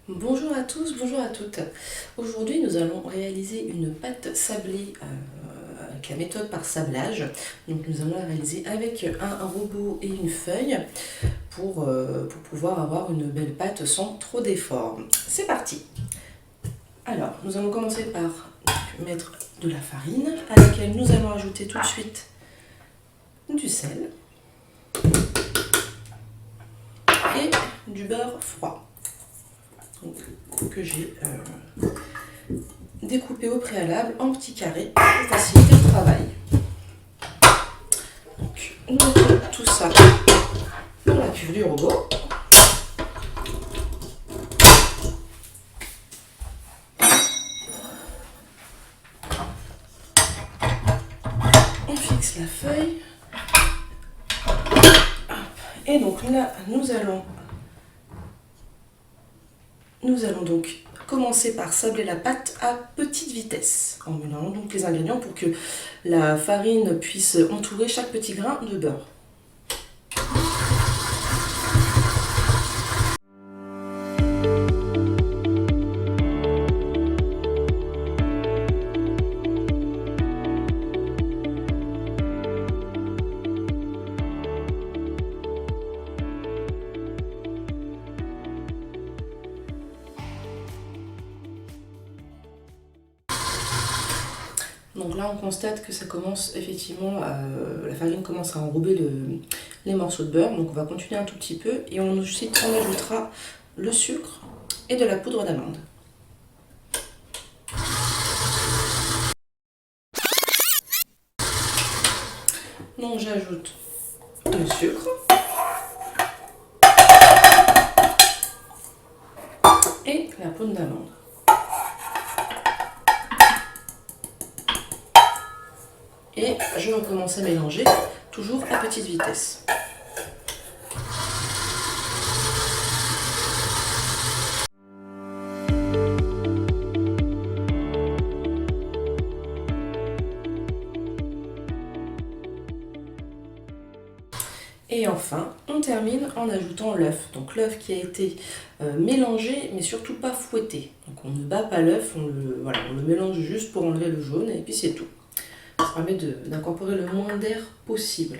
Bonjour à tous, bonjour à toutes. Aujourd'hui, nous allons réaliser une pâte sablée avec la méthode par sablage. Donc, nous allons la réaliser avec un robot et une feuille pour pouvoir avoir une belle pâte sans trop d'efforts. C'est parti. Alors, nous allons commencer par mettre de la farine à laquelle nous allons ajouter tout de suite du sel et du beurre froid. Donc, que j'ai découpé au préalable en petits carrés pour faciliter le travail. Donc, nous mettons tout ça dans la cuve du robot. On fixe la feuille. Et donc là, nous allons donc commencer par sabler la pâte à petite vitesse, en mélangeant donc les ingrédients pour que la farine puisse entourer chaque petit grain de beurre. Donc là, on constate que ça commence effectivement, la farine commence à enrober les morceaux de beurre. Donc on va continuer un tout petit peu et ensuite on ajoutera le sucre et de la poudre d'amande. Donc j'ajoute le sucre et la poudre d'amande. Et je recommence à mélanger, toujours à petite vitesse. Et enfin, on termine en ajoutant l'œuf. Donc l'œuf qui a été mélangé, mais surtout pas fouetté. Donc on ne bat pas l'œuf, on le mélange juste pour enlever le jaune, et puis c'est tout. Ça permet d'incorporer le moins d'air possible.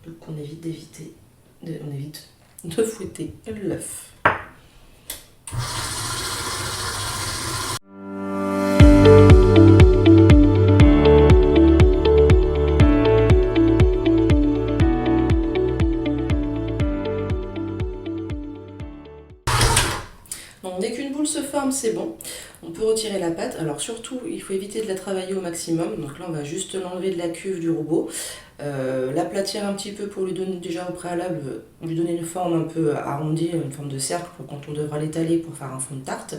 Donc on évite de fouetter l'œuf. Donc dès qu'une boule se forme, c'est bon. On peut retirer la pâte. Alors surtout, il faut éviter de la travailler au maximum. Donc là, on va juste l'enlever de la cuve du robot. L'aplatir un petit peu pour lui donner déjà au préalable, lui donner une forme un peu arrondie, une forme de cercle pour quand on devra l'étaler pour faire un fond de tarte.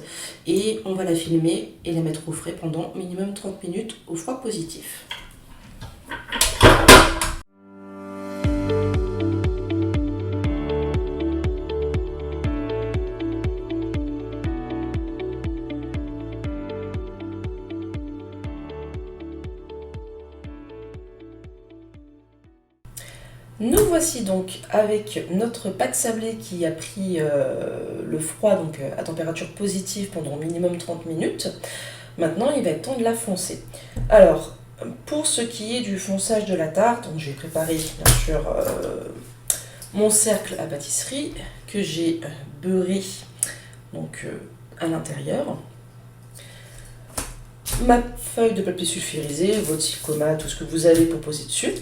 Et on va la filmer et la mettre au frais pendant minimum 30 minutes au froid positif. Nous voici donc avec notre pâte sablée qui a pris le froid donc à température positive pendant minimum 30 minutes. Maintenant, il va être temps de la foncer. Alors, pour ce qui est du fonçage de la tarte, j'ai préparé bien sûr mon cercle à pâtisserie que j'ai beurré donc, à l'intérieur. Ma feuille de papier sulfurisé, votre silicomat, tout ce que vous avez pour poser dessus.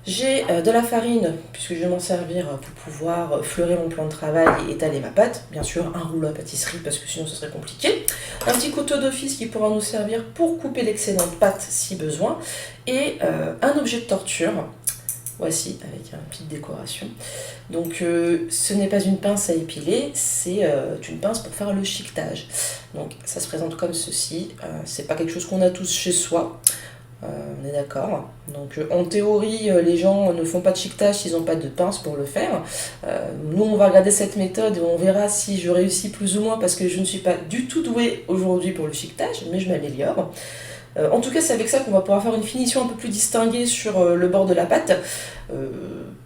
J'ai de la farine, puisque je vais m'en servir pour pouvoir fleurer mon plan de travail et étaler ma pâte. Bien sûr, un rouleau à pâtisserie, parce que sinon ce serait compliqué. Un petit couteau d'office qui pourra nous servir pour couper l'excédent de pâte si besoin. Et un objet de torture, voici, avec une petite décoration. Donc ce n'est pas une pince à épiler, c'est une pince pour faire le chiquetage. Donc ça se présente comme ceci, c'est pas quelque chose qu'on a tous chez soi. On est d'accord. Donc en théorie, les gens ne font pas de chiquetage s'ils n'ont pas de pince pour le faire. Nous, on va regarder cette méthode et on verra si je réussis plus ou moins parce que je ne suis pas du tout douée aujourd'hui pour le chiquetage, mais je m'améliore. En tout cas, c'est avec ça qu'on va pouvoir faire une finition un peu plus distinguée sur le bord de la pâte,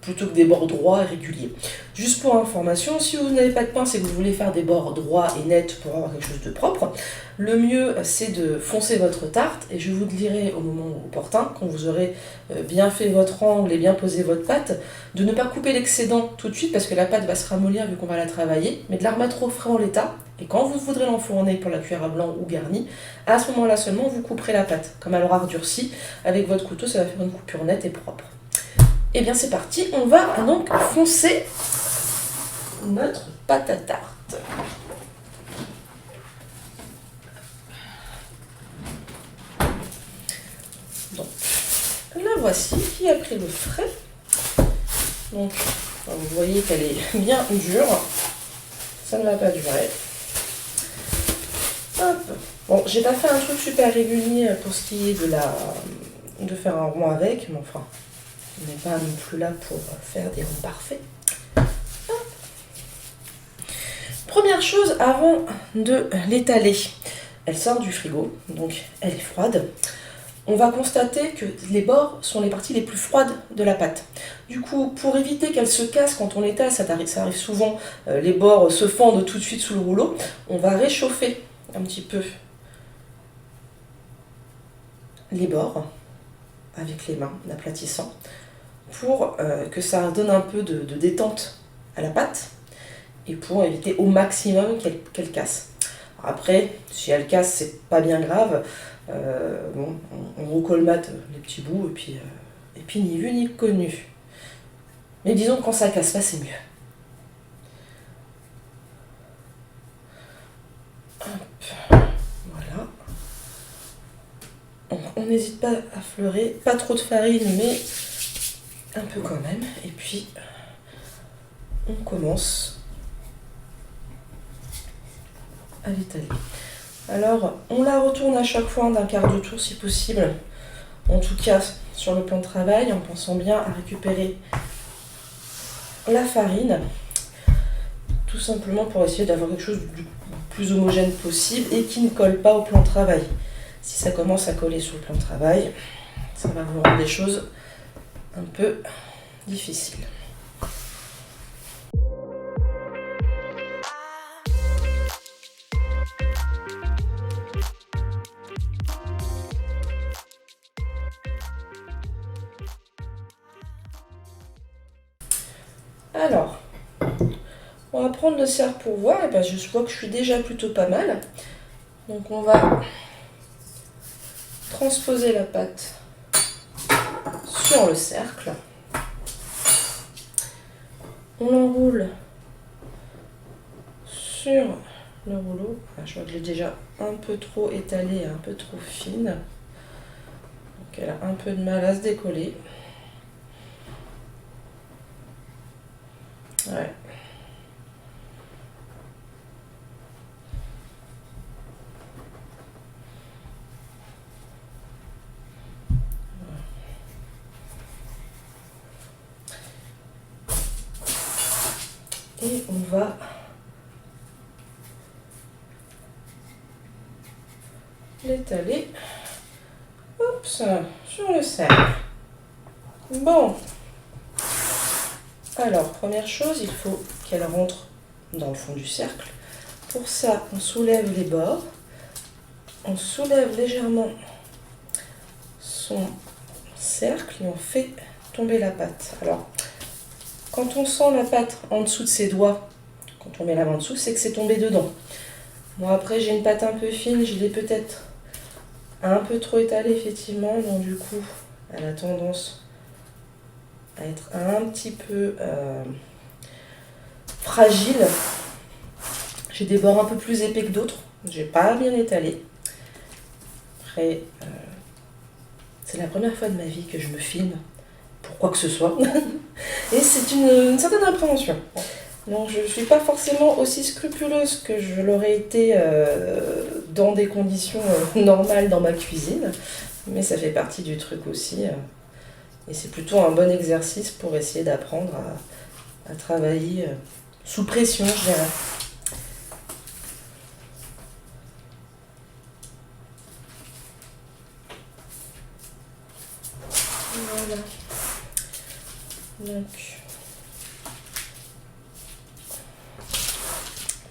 plutôt que des bords droits et réguliers. Juste pour information, si vous n'avez pas de pince et que vous voulez faire des bords droits et nets pour avoir quelque chose de propre, le mieux c'est de foncer votre tarte, et je vous le dirai au moment opportun, quand vous aurez bien fait votre angle et bien posé votre pâte, de ne pas couper l'excédent tout de suite parce que la pâte va se ramollir vu qu'on va la travailler, mais de la remettre au frais en l'état, et quand vous voudrez l'enfourner pour la cuire à blanc ou garnie, à ce moment-là seulement vous couperez la pâte. Comme elle aura durci, avec votre couteau ça va faire une coupure nette et propre. Et bien c'est parti, on va donc foncer notre pâte à tarte. Donc la voici qui a pris le frais. Donc vous voyez qu'elle est bien dure, ça ne va pas durer. Hop. Bon, j'ai pas fait un truc super régulier pour ce qui est de faire un rond avec, mais enfin, on n'est pas non plus là pour faire des ronds parfaits. Hop. Première chose, avant de l'étaler, elle sort du frigo, donc elle est froide. On va constater que les bords sont les parties les plus froides de la pâte. Du coup, pour éviter qu'elle se casse quand on l'étale, ça arrive souvent, les bords se fendent tout de suite sous le rouleau, on va réchauffer un petit peu les bords avec les mains, en aplatissant, pour que ça donne un peu de détente à la pâte et pour éviter au maximum qu'elle casse. Après, si elle casse, c'est pas bien grave. Bon, on recolmate les petits bouts et puis ni vu ni connu. Mais disons que quand ça casse pas, c'est mieux. Hop, voilà. On n'hésite pas à fleurer, pas trop de farine, mais un peu quand même. Et puis, on commence à l'étaler. Alors, on la retourne à chaque fois d'un quart de tour si possible. En tout cas, sur le plan de travail, en pensant bien à récupérer la farine. Tout simplement pour essayer d'avoir quelque chose du plus homogène possible et qui ne colle pas au plan de travail. Si ça commence à coller sur le plan de travail, ça va vous rendre des choses un peu difficiles. Alors, on va prendre le serre-pourvoir, et bien je vois que je suis déjà plutôt pas mal. Donc on va transposer la pâte sur le cercle. On l'enroule sur le rouleau. Enfin, je vois que je l'ai déjà un peu trop étalée, un peu trop fine. Donc elle a un peu de mal à se décoller. Ouais. Et on va l'étaler sur le cercle. Bon. Alors, première chose, il faut qu'elle rentre dans le fond du cercle. Pour ça, on soulève les bords. On soulève légèrement son cercle et on fait tomber la pâte. Alors, quand on sent la pâte en dessous de ses doigts, quand on met la main en dessous, c'est que c'est tombé dedans. Moi, après, j'ai une pâte un peu fine, je l'ai peut-être un peu trop étalée, effectivement, donc du coup, elle a tendance à être un petit peu fragile. J'ai des bords un peu plus épais que d'autres, j'ai pas bien étalé. Après, c'est la première fois de ma vie que je me filme pour quoi que ce soit. Et c'est une certaine appréhension. Donc je ne suis pas forcément aussi scrupuleuse que je l'aurais été dans des conditions normales dans ma cuisine. Mais ça fait partie du truc aussi. Et c'est plutôt un bon exercice pour essayer d'apprendre à travailler sous pression, je dirais.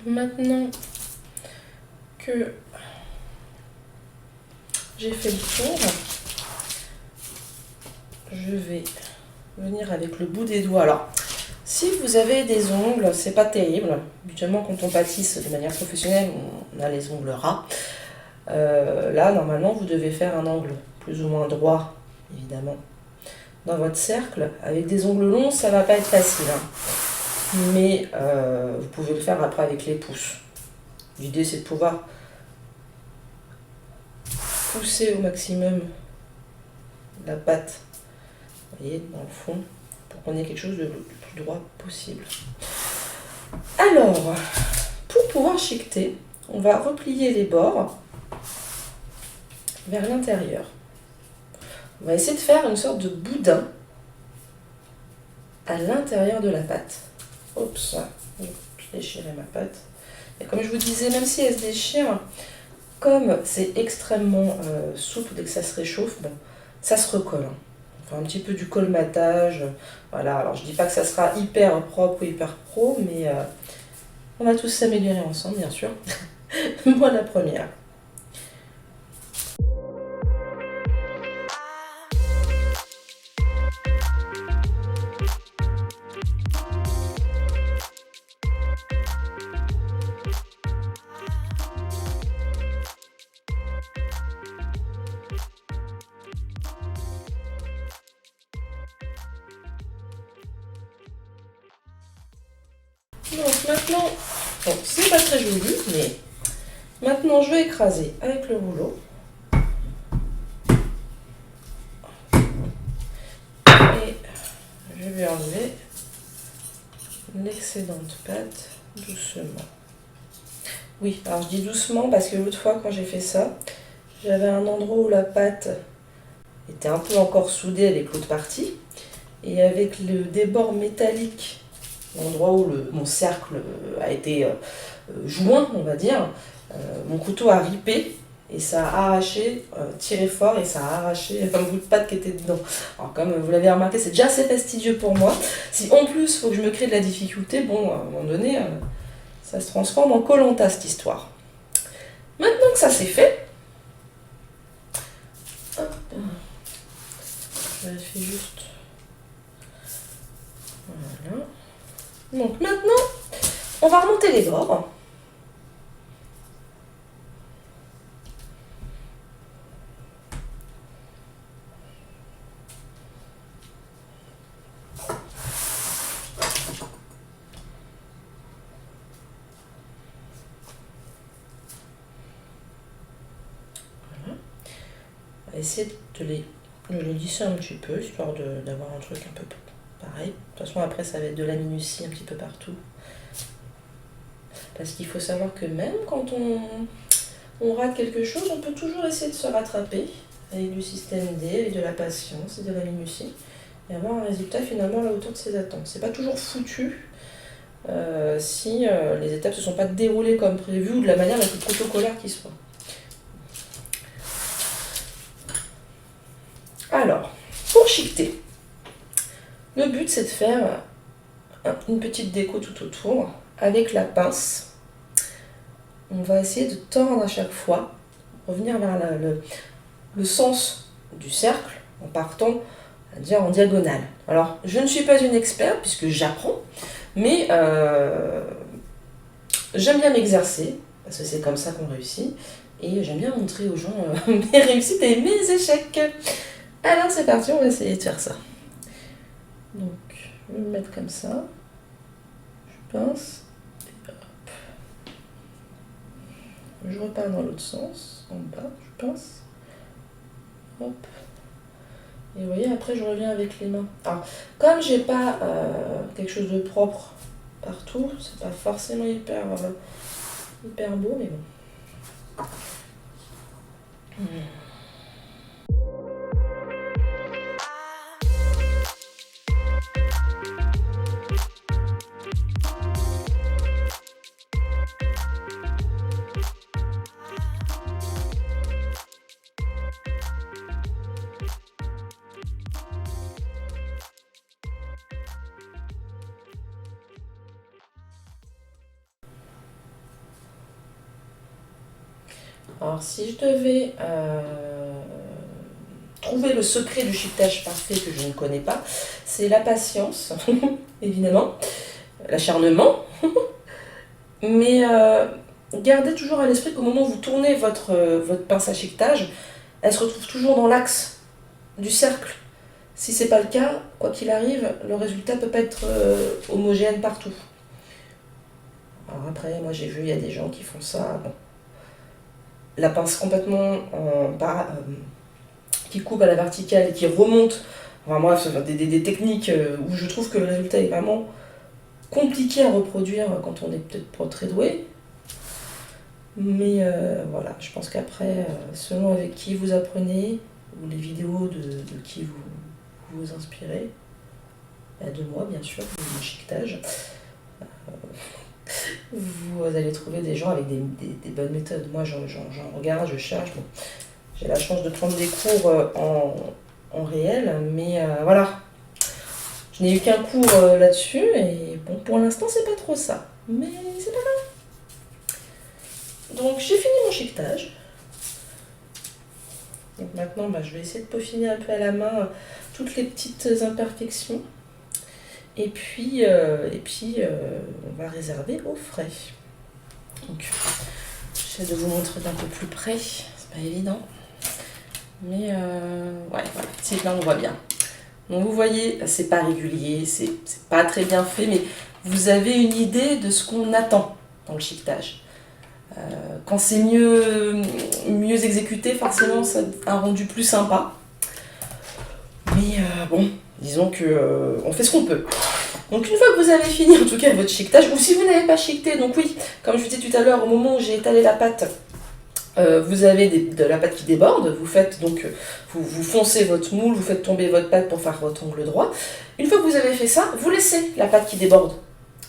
maintenant que j'ai fait le tour, je vais venir avec le bout des doigts. Alors, si vous avez des ongles, c'est pas terrible. Habituellement, quand on pâtisse de manière professionnelle, on a les ongles ras. Là, normalement, vous devez faire un angle plus ou moins droit, évidemment, dans votre cercle. Avec des ongles longs, ça va pas être facile, hein. Mais vous pouvez le faire après avec les pouces. L'idée, c'est de pouvoir pousser au maximum la pâte, vous voyez, dans le fond, pour qu'on ait quelque chose de plus droit possible. Alors, pour pouvoir chiqueter, on va replier les bords vers l'intérieur. On va essayer de faire une sorte de boudin à l'intérieur de la pâte. Oups, je déchirais ma pâte. Et comme je vous disais, même si elle se déchire, comme c'est extrêmement souple dès que ça se réchauffe, bon, ça se recolle. Enfin, un petit peu du colmatage. Voilà, alors je dis pas que ça sera hyper propre ou hyper pro, mais on va tous s'améliorer ensemble, bien sûr. Moi, la première. Donc maintenant, bon, c'est pas très joli, mais maintenant je vais écraser avec le rouleau. Et je vais enlever l'excédent de pâte doucement. Oui, alors je dis doucement parce que l'autre fois quand j'ai fait ça, j'avais un endroit où la pâte était un peu encore soudée avec l'autre partie. Et avec le débord métallique, l'endroit où mon cercle a été joint, on va dire, mon couteau a ripé et ça a arraché, tiré fort et ça a arraché un bout de pâte qui était dedans. Alors comme vous l'avez remarqué, c'est déjà assez fastidieux pour moi. Si en plus il faut que je me crée de la difficulté, bon, à un moment donné, ça se transforme en koh-lanta cette histoire. Maintenant que ça c'est fait, hop, je vérifie juste. Voilà. Donc maintenant, on va remonter les bords. Voilà. On va essayer de les lisser un petit peu, histoire d'avoir un truc un peu pareil. De toute façon, après, ça va être de la minutie un petit peu partout. Parce qu'il faut savoir que même quand on rate quelque chose, on peut toujours essayer de se rattraper avec du système D, avec de la patience et de la minutie, et avoir un résultat finalement à la hauteur de ses attentes. C'est pas toujours foutu si les étapes ne se sont pas déroulées comme prévu ou de la manière la plus protocolaire qui soit. Alors, pour chiqueter, le but c'est de faire une petite déco tout autour avec la pince. On va essayer de tordre à chaque fois, revenir vers le sens du cercle en partant, à dire en diagonale. Alors, je ne suis pas une experte puisque j'apprends, mais j'aime bien m'exercer parce que c'est comme ça qu'on réussit et j'aime bien montrer aux gens mes réussites et mes échecs. Alors c'est parti, on va essayer de faire ça. Donc, je vais me mettre comme ça, je pince. Je repars dans l'autre sens, en bas, je pince. Hop. Et vous voyez, après je reviens avec les mains. Alors, comme j'ai pas quelque chose de propre partout, c'est pas forcément hyper beau, mais bon. Alors si je devais trouver le secret du chiquetage parfait que je ne connais pas, c'est la patience, évidemment, l'acharnement, mais gardez toujours à l'esprit qu'au moment où vous tournez votre pince à chiquetage, elle se retrouve toujours dans l'axe du cercle. Si c'est pas le cas, quoi qu'il arrive, le résultat peut pas être homogène partout. Alors après, moi j'ai vu, il y a des gens qui font ça, bon, la pince complètement qui coupe à la verticale et qui remonte. Enfin bref, des techniques où je trouve que le résultat est vraiment compliqué à reproduire quand on n'est peut-être pas très doué. Mais voilà, je pense qu'après, selon avec qui vous apprenez, ou les vidéos de qui vous vous inspirez, de moi bien sûr, de mon chiquetage, vous allez trouver des gens avec des bonnes méthodes. Moi j'en regarde, je cherche. Bon, j'ai la chance de prendre des cours en réel, mais voilà. Je n'ai eu qu'un cours là-dessus, et bon, pour l'instant c'est pas trop ça. Mais c'est pas grave. Donc j'ai fini mon chiquetage. Donc maintenant, je vais essayer de peaufiner un peu à la main toutes les petites imperfections. Et puis, on va réserver au frais. Donc, j'essaie de vous montrer d'un peu plus près. C'est pas évident. Mais ouais, voilà. Si là, on voit bien. Donc, vous voyez, c'est pas régulier, c'est pas très bien fait, mais vous avez une idée de ce qu'on attend dans le chiquetage. Quand c'est mieux exécuté, forcément, ça a un rendu plus sympa. Mais bon, disons que on fait ce qu'on peut. Donc une fois que vous avez fini, en tout cas, votre chiquetage, ou si vous n'avez pas chiqueté, donc oui, comme je vous disais tout à l'heure, au moment où j'ai étalé la pâte, vous avez de la pâte qui déborde, vous faites donc, vous foncez votre moule, vous faites tomber votre pâte pour faire votre angle droit. Une fois que vous avez fait ça, vous laissez la pâte qui déborde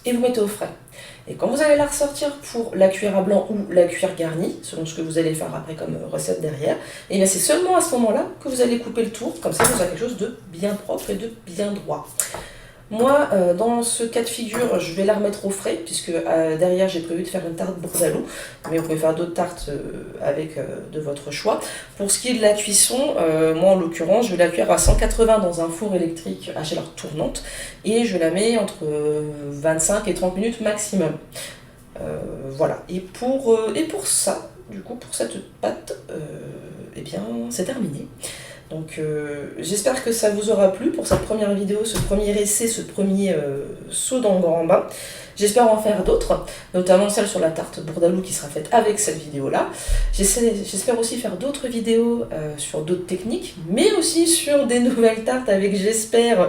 et vous mettez au frais. Et quand vous allez la ressortir pour la cuire à blanc ou la cuire garnie, selon ce que vous allez faire après comme recette derrière, et bien c'est seulement à ce moment-là que vous allez couper le tour, comme ça vous avez quelque chose de bien propre et de bien droit. Moi, dans ce cas de figure, je vais la remettre au frais, puisque derrière j'ai prévu de faire une tarte bourdaloue, mais vous pouvez faire d'autres tartes avec de votre choix. Pour ce qui est de la cuisson, moi en l'occurrence, je vais la cuire à 180 dans un four électrique à chaleur tournante, et je la mets entre 25 et 30 minutes maximum. Voilà, et pour ça, du coup, pour cette pâte, eh bien, c'est terminé. Donc j'espère que ça vous aura plu pour cette première vidéo, ce premier essai, ce premier saut dans le grand bain. J'espère en faire d'autres, notamment celle sur la tarte bourdaloue qui sera faite avec cette vidéo-là. J'espère aussi faire d'autres vidéos sur d'autres techniques, mais aussi sur des nouvelles tartes avec, j'espère,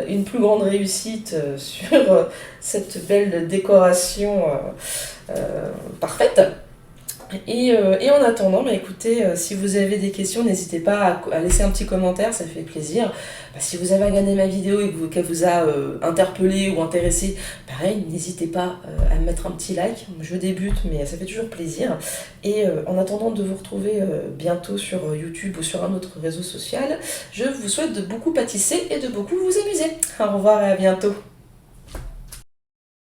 une plus grande réussite sur cette belle décoration parfaite. Et en attendant, écoutez, si vous avez des questions, n'hésitez pas à laisser un petit commentaire, ça fait plaisir. Si vous avez regardé ma vidéo et qu'elle vous a interpellé ou intéressé, pareil, n'hésitez pas à mettre un petit like. Je débute, mais ça fait toujours plaisir. Et en attendant de vous retrouver bientôt sur YouTube ou sur un autre réseau social, je vous souhaite de beaucoup pâtisser et de beaucoup vous amuser. Au revoir et à bientôt.